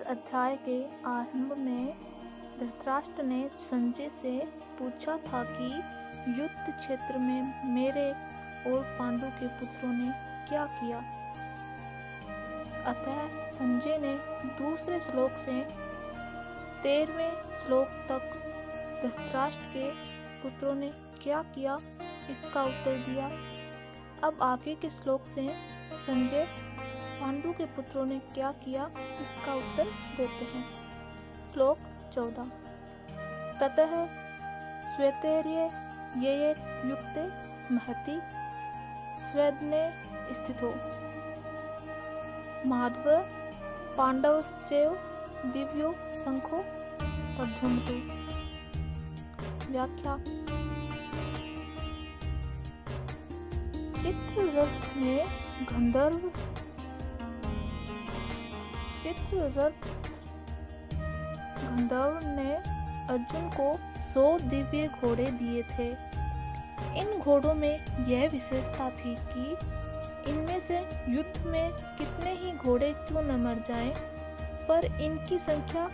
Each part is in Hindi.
अध्याय के आरंभ में धृतराष्ट्र ने संजय से पूछा था कि युद्ध क्षेत्र में मेरे और पांडु के पुत्रों ने क्या किया। अतः संजय ने दूसरे श्लोक से 13वें श्लोक तक धृतराष्ट्र के पुत्रों ने क्या किया इसका उत्तर दिया। अब आगे के श्लोक से संजय पांडु के पुत्रों ने क्या किया इसका उत्तर देते हैं। श्लोक 14। ततः श्वेतैर्ये ये युक्ते महति स्वेदने स्थितो माधव पांडवश्चैव दिव्यो शंखो प्रद्युम्नतो। व्याख्या। चित्ररथ गंधर्व ने अर्जुन को 100 दिव्य घोड़े दिए थे। इन घोड़ों में यह विशेषता थी कि इनमें से युद्ध में कितने ही घोड़े क्यों न मर जाएं, पर इनकी संख्या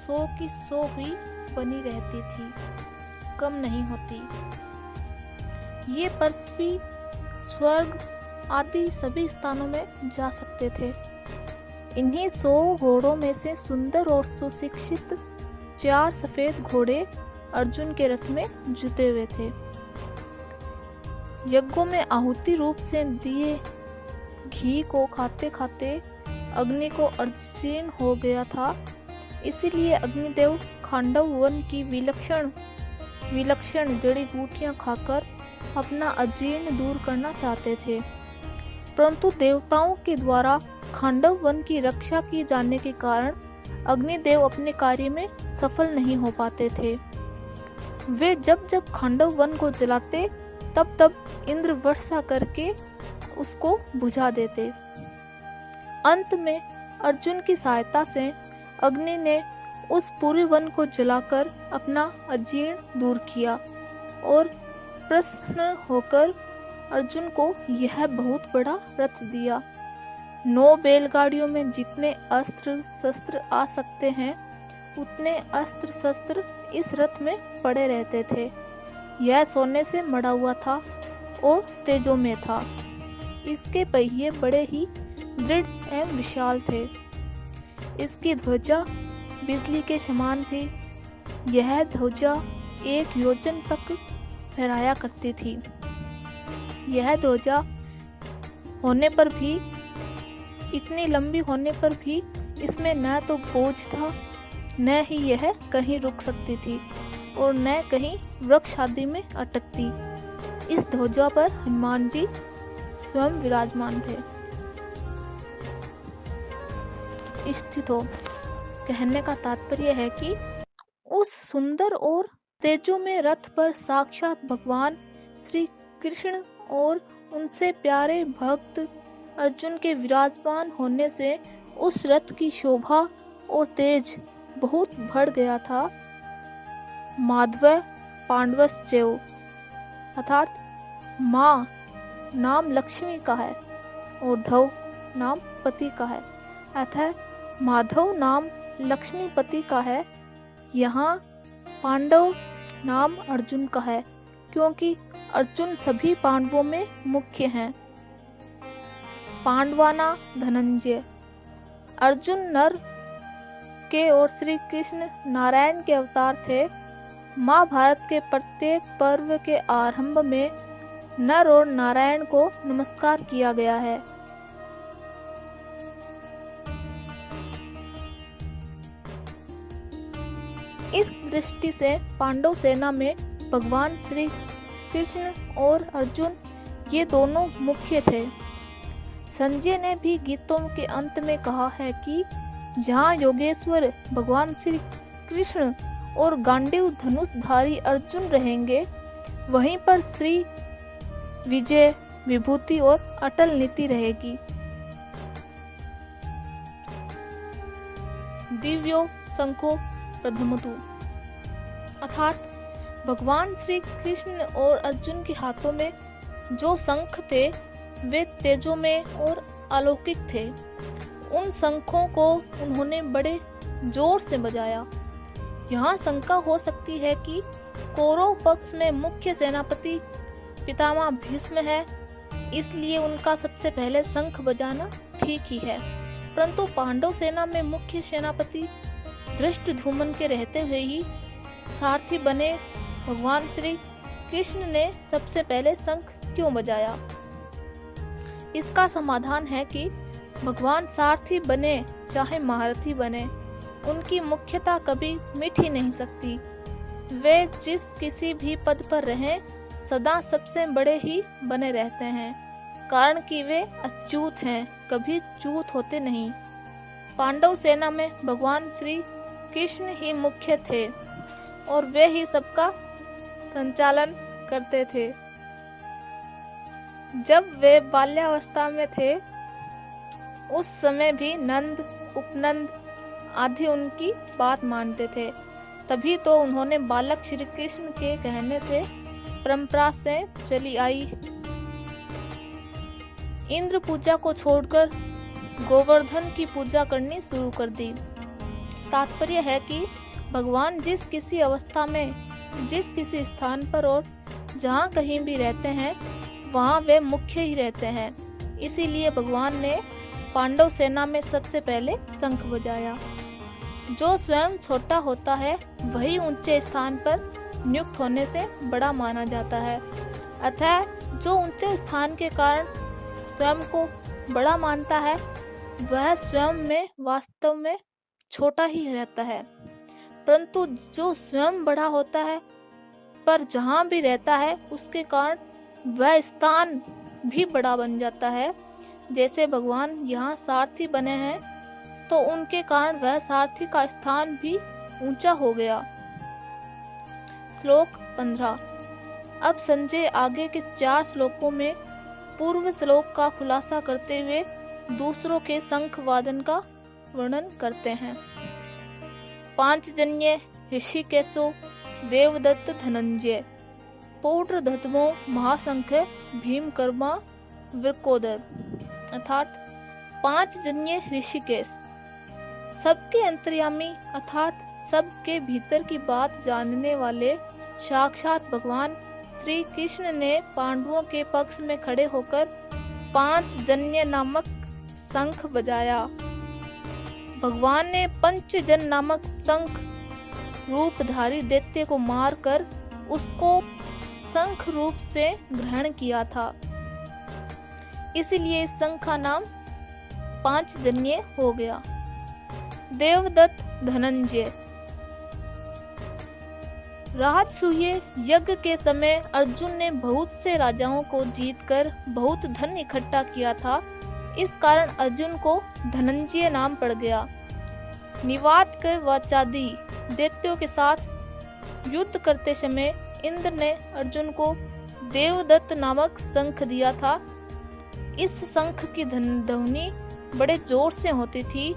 100 की 100 ही बनी रहती थी, कम नहीं होती। ये पृथ्वी, स्वर्ग आदि सभी स्थानों में जा सकते थे। इन्हीं 100 घोड़ों में से सुंदर और सुशिक्षित 4 सफेद घोड़े अर्जुन के रथ में जुते हुए थे। यज्ञों में आहुति रूप से दिए घी को खाते खाते अग्नि को अजीर्ण हो गया था। इसीलिए अग्निदेव खांडव वन की विलक्षण जड़ी बूटियां खाकर अपना अजीर्ण दूर करना चाहते थे, परंतु देवताओं के द्वारा खांडव वन की रक्षा की जाने के कारण अग्निदेव अपने कार्य में सफल नहीं हो पाते थे। वे जब जब खांडव वन को जलाते तब तब इंद्र वर्षा करके उसको बुझा देते। अंत में अर्जुन की सहायता से अग्नि ने उस पूरे वन को जलाकर अपना अजीर्ण दूर किया और प्रसन्न होकर अर्जुन को यह बहुत बड़ा रथ दिया। 9 बैलगाड़ियों में जितने अस्त्र शस्त्र आ सकते हैं उतने अस्त्र शस्त्र इस रथ में पड़े रहते थे। यह सोने से मढ़ा हुआ था और तेजों में था। इसके पहिए बड़े ही दृढ़ एवं विशाल थे। इसकी ध्वजा बिजली के समान थी। यह ध्वजा 1 योजन तक फहराया करती थी। यह ध्वजा होने पर भी, इतनी लंबी होने पर भी इसमें न तो बोझ था, न ही यह कहीं रुक सकती थी और न कहीं वृक्ष आदि में अटकती। इस ध्वजा पर हनुमान जी स्वयं विराजमान थे। स्थितो कहने का तात्पर्य है कि उस सुंदर और तेजोमय रथ पर साक्षात भगवान श्री कृष्ण और उनसे प्यारे भक्त अर्जुन के विराजमान होने से उस रथ की शोभा और तेज बहुत बढ़ गया था। माधव पांडवश्चैव अर्थात माँ नाम लक्ष्मी का है और धव नाम पति का है, अतः माधव नाम लक्ष्मीपति का है। यहाँ पांडव नाम अर्जुन का है, क्योंकि अर्जुन सभी पांडवों में मुख्य हैं। पांडवाना धनंजय। अर्जुन नर के और श्री कृष्ण नारायण के अवतार थे। महाभारत के प्रत्येक पर्व के आरंभ में नर और नारायण को नमस्कार किया गया है। इस दृष्टि से पांडव सेना में भगवान श्री कृष्ण और अर्जुन ये दोनों मुख्य थे। संजय ने भी गीतों के अंत में कहा है कि जहाँ योगेश्वर भगवान श्री कृष्ण और गांडीव धनुषधारी अर्जुन रहेंगे, वहीं पर श्री विजय विभूति और अटल नीति रहेगी। दिव्यो शंखो प्रद्युम्नतो अर्थात भगवान श्री कृष्ण और अर्जुन के हाथों में जो शंख थे वे तेजों में और अलौकिक थे। उन शंखों को उन्होंने बड़े जोर से बजाया। यहाँ शंका हो सकती है कि कौरव पक्ष में मुख्य सेनापति पितामह भीष्म है, इसलिए उनका सबसे पहले शंख बजाना ठीक ही है। परंतु पांडव सेना में मुख्य सेनापति धृष्टद्युम्न के रहते हुए ही सारथी बने भगवान श्री कृष्ण ने सबसे पहले शंख क्यों बजाया? इसका समाधान है कि भगवान सारथी बने चाहे महारथी बने, उनकी मुख्यता कभी मिट ही नहीं सकती। वे जिस किसी भी पद पर रहें, सदा सबसे बड़े ही बने रहते हैं, कारण कि वे अच्युत हैं, कभी च्युत होते नहीं। पांडव सेना में भगवान श्री कृष्ण ही मुख्य थे और वे ही सबका संचालन करते थे। जब वे बाल्यावस्था में थे, उस समय भी नंद, उपनंद आदि उनकी बात मानते थे। तभी तो उन्होंने बालक श्री कृष्ण के कहने से परंपरा से चली आई इंद्र पूजा को छोड़कर गोवर्धन की पूजा करनी शुरू कर दी। तात्पर्य है कि भगवान जिस किसी अवस्था में, जिस किसी स्थान पर और जहाँ कहीं भी रहते हैं, वहाँ वे मुख्य ही रहते हैं। इसीलिए भगवान ने पांडव सेना में सबसे पहले शंख बजाया। जो स्वयं छोटा होता है वही ऊंचे स्थान पर नियुक्त होने से बड़ा माना जाता है। अतः जो ऊंचे स्थान के कारण स्वयं को बड़ा मानता है, वह स्वयं में वास्तव में छोटा ही रहता है। परंतु जो स्वयं बड़ा होता है पर जहाँ भी रहता है, उसके कारण वह स्थान भी बड़ा बन जाता है। जैसे भगवान यहाँ सारथी बने हैं, तो उनके कारण वह सारथी का स्थान भी ऊंचा हो गया। श्लोक 15। अब संजय आगे के 4 श्लोकों में पूर्व श्लोक का खुलासा करते हुए दूसरों के शंख वादन का वर्णन करते हैं। पांचजन्य ऋषिकेशो देवदत्त धनंजय पौड्र दधमो महाशंख भीमकर्मा वृकोदर। अर्थात पांचजन्य ऋषिकेश सबके अंतर्यामी अर्थात सबके भीतर की बात जानने वाले साक्षात भगवान श्री कृष्ण ने पांडवों के पक्ष में खड़े होकर पांचजन्य नामक शंख बजाया। भगवान ने पंचजन नामक शंख रूपधारी दैत्य को मारकर उसको शंख रूप से ग्रहण किया था। इसीलिए इस शंख का नाम पांचजन्य हो गया। देवदत्त धनंजय। राजसूय यज्ञ के समय अर्जुन ने बहुत से राजाओं को जीतकर बहुत धन इकट्ठा किया था। इस कारण अर्जुन को धनंजय नाम पड़ गया। निवात के वाचादि दैत्यों के साथ युद्ध करते समय इंद्र ने अर्जुन को देवदत्त नामक शंख दिया था। इस शंख की ध्वनि बड़े जोर से होती थी,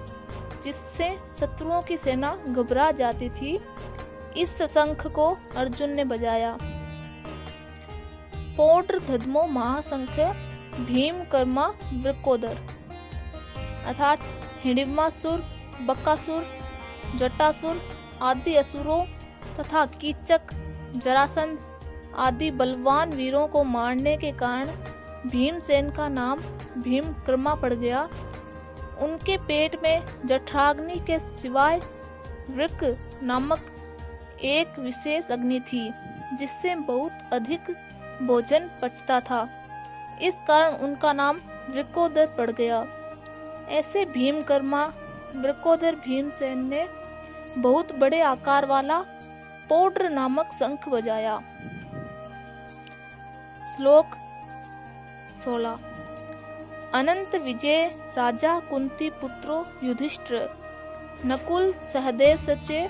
जिससे शत्रुओं की सेना घबरा जाती थी। इस शंख को अर्जुन ने बजाया। पौड्र दधमो महाशंख भीमकर्मा वृकोदर। अर्थात हिडिंबासुर, बकासुर, जटासुर आदि असुरों तथा कीचक, जरासंध आदि बलवान वीरों को मारने के कारण भीमसेन का नाम भीमकर्मा पड़ गया। उनके पेट में जठराग्नि के सिवाय वृक नामक एक विशेष अग्नि थी, जिससे बहुत अधिक भोजन पचता था। इस कारण उनका नाम वृकोदर पड़ गया। ऐसे भीमकर्मा वृकोदर भीमसेन ने बहुत बड़े आकार वाला पौड्र नामक शंख बजाया। श्लोक 16। अनंत विजय राजा कुंती पुत्रो युधिष्ठिर नकुल सहदेव सचे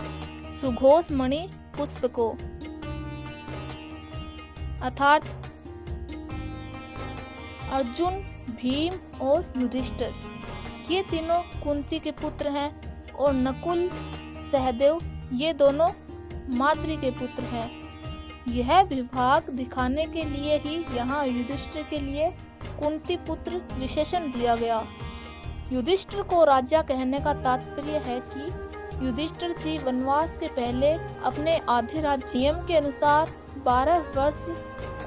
सुघोष मणि पुष्पको। अर्थात अर्जुन, भीम और युधिष्ठिर ये तीनों कुंती के पुत्र हैं और नकुल, सहदेव ये दोनों माद्री के पुत्र हैं। यह विभाग दिखाने के लिए ही यहाँ युधिष्ठिर के लिए कुंती पुत्र विशेषण दिया गया। युधिष्ठिर को राजा कहने का तात्पर्य है कि युधिष्ठिर जी वनवास के पहले अपने आधे राज्यम के अनुसार 12 वर्ष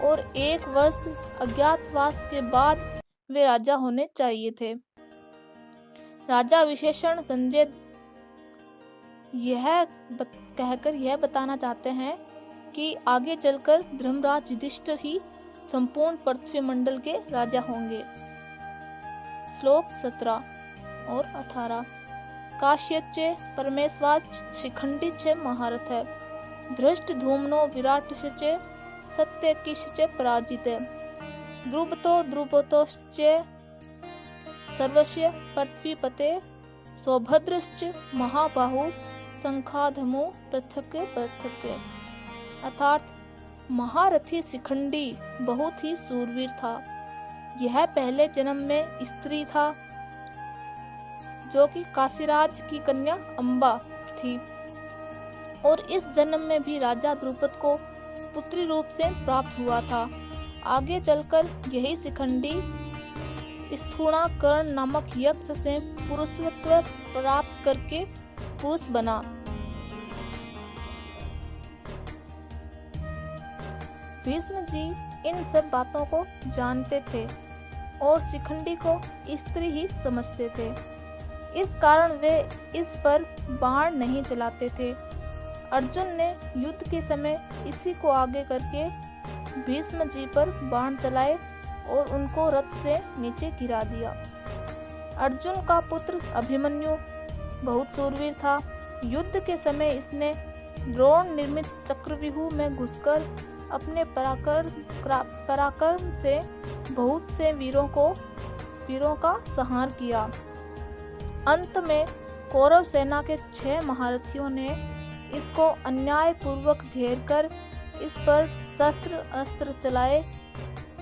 और 1 वर्ष अज्ञातवास के बाद वे राजा होने चाहिए थे। राजा विशेषण संजय कहकर यह बताना चाहते हैं कि आगे चलकर धर्मराज युधिष्ठिर ही संपूर्ण पृथ्वी मंडल के राजा होंगे। श्लोक 17 और 18। काश्यचे परमेश्वाच शिखंडीचे महारथ धृष्ट धूमनो विराटश्चे सत्य किश्चे पराजिते द्रुपतोश्चे सर्वस्य पृथ्वीपते सौभद्रश्च महाबाहु संखाधमो पृथक पृथक। अर्थात महारथी शिखंडी बहुत ही सूरवीर था। यह पहले जन्म में स्त्री था जो कि काशीराज की कन्या अंबा थी और इस जन्म में भी राजा द्रुपद को पुत्री रूप से प्राप्त हुआ था। आगे चलकर यही शिखंडी स्थूणाकर्ण नामक यक्ष से पुरुषत्व प्राप्त करके पुरुष बना। भीष्म जी इन सब बातों को जानते थे और शिखंडी को स्त्री ही समझते थे। इस कारण वे इस पर बाण नहीं चलाते थे। अर्जुन ने युद्ध के समय इसी को आगे करके भीष्म जी पर बाण चलाए और उनको रथ से नीचे गिरा दिया। अर्जुन का पुत्र अभिमन्यु बहुत सूरवीर था। युद्ध के समय इसने द्रोण निर्मित चक्रव्यूह में घुसकर अपने पराक्रम से बहुत से वीरों का संहार किया। अंत में कौरव सेना के 6 महारथियों ने इसको अन्याय पूर्वक घेर कर इस पर शस्त्र अस्त्र चलाए।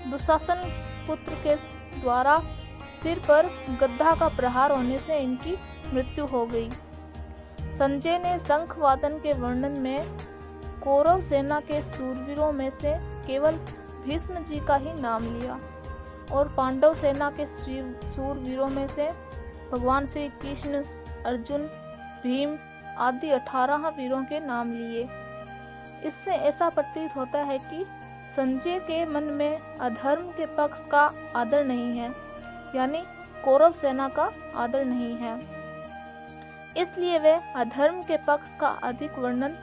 दुशासन पुत्र के द्वारा सिर पर गदा का प्रहार होने से इनकी मृत्यु हो गई। संजय ने शंख वादन के वर्णन में कौरव सेना के सूरवीरों में से केवल भीष्म जी का ही नाम लिया और पांडव सेना के सूरवीरों में से भगवान श्री कृष्ण, अर्जुन, भीम आदि 18 वीरों के नाम लिए। इससे ऐसा प्रतीत होता है कि संजय के मन में अधर्म के पक्ष का आदर नहीं है, यानी कौरव सेना का आदर नहीं है। इसलिए वे अधर्म के पक्ष का अधिक वर्णन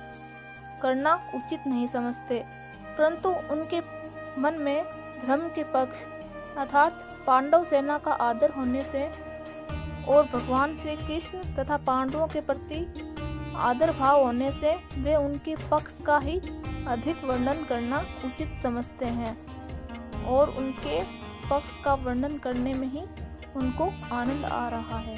करना उचित नहीं समझते, परंतु उनके मन में धर्म के पक्ष अर्थात पांडव सेना का आदर होने से और भगवान श्री कृष्ण तथा पांडवों के प्रति आदर भाव होने से वे उनके पक्ष का ही अधिक वर्णन करना उचित समझते हैं और उनके पक्ष का वर्णन करने में ही उनको आनंद आ रहा है।